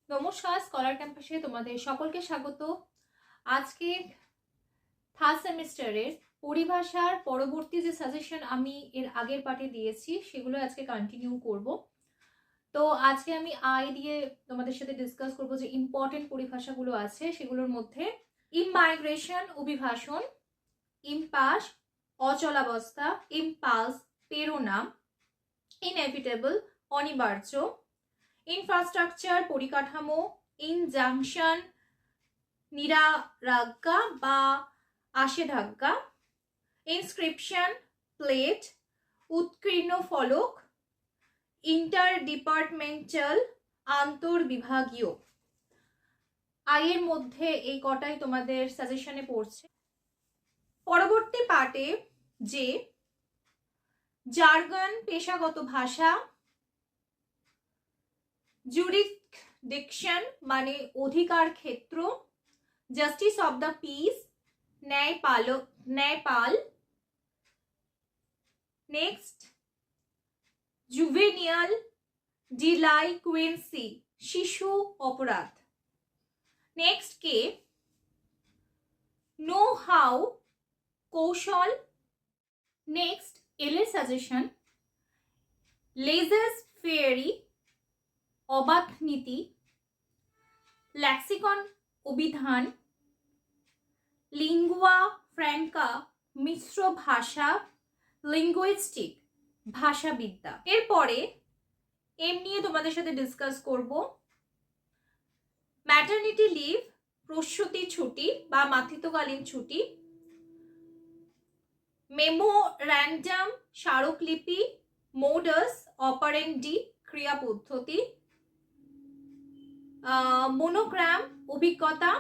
নমস্কার, স্কলার ক্যাম্পাসে তোমাদের সকলকে স্বাগত। আজকে থার্ড সেমিস্টারের পরিভাষার পরবর্তী যে সাজেশন আমি এর আগের পার্টে দিয়েছি সেগুলো আজকে কন্টিনিউ করব। তো আজকে আমি দিয়ে তোমাদের সাথে ডিসকাস করব যে ইম্পর্টেন্ট পরিভাষাগুলো আছে সেগুলোর মধ্যে ইমাইগ্রেশন অভিভাষণ, ইম্পাস অচলাবস্থা, ইম্পালস প্রেরণা, ইনএভিটেবল অনিবার্য, ইনফ্রাস্ট্রাকচার পরিকাঠামো, ইনজাংশন নিরারাজ্ঞা বা আশেধাজ্ঞা, ইনস্ক্রিপশন প্লেট, উৎকীর্ণ ফলক, ইন্টারডিপার্টমেন্টাল আন্তর্বিভাগীয়। এর মধ্যে এই কটাই তোমাদের সাজেশনে পড়ছে। পরবর্তী পার্টে যে জার্গন পেশাগত ভাষা, জুরিসডিকশন মানে অধিকার ক্ষেত্র, জাস্টিস অফ দ্য পিস ন্যায়পাল, নেক্সট জুভেনিয়াল ডিলাইকুয়েন্সি শিশু অপরাধ, নেক্সট কে নো হাউ কৌশল, নেক্সট এলের সাজেশন লেজেস ফেয়ারি অবাধ নীতি, লেক্সিকন অভিধান, লিঙ্গুয়া ফ্র্যাঙ্কা মিশ্র ভাষা, লিঙ্গুইস্টিক ভাষাবিদ্যা। এরপরে নিয়ে তোমাদের সাথে ডিসকাস করব ম্যাটারনিটি লিভ প্রসূতি ছুটি বা মাতৃত্বকালীন ছুটি, মেমোর্যান্ডাম স্মারকলিপি, মোডাস অপারেন্ডি ক্রিয়া পদ্ধতি, মোনোগ্রাম অভিজ্ঞতা,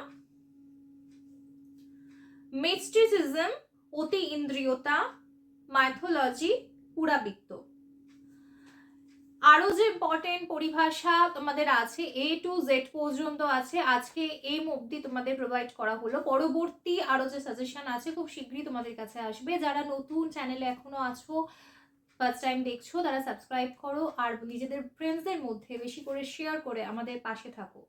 মিস্টিসিজম অতি ইন্দ্রিয়তা, মাইথোলজি পুরাবৃত্ত। আরো যে ইম্পর্টেন্ট পরিভাষা তোমাদের আছে A to Z পর্যন্ত আছে, আজকে এই অবধি তোমাদের প্রোভাইড করা হলো। পরবর্তী আরো যে সাজেশন আছে খুব শীঘ্রই তোমাদের কাছে আসবে। যারা নতুন চ্যানেলে এখনো আছো, ফার্স্ট টাইম দেখছো, তারা সাবস্ক্রাইব করো আর নিজেদের ফ্রেন্ডসদের মধ্যে বেশি করে শেয়ার করে আমাদের পাশে থাকো।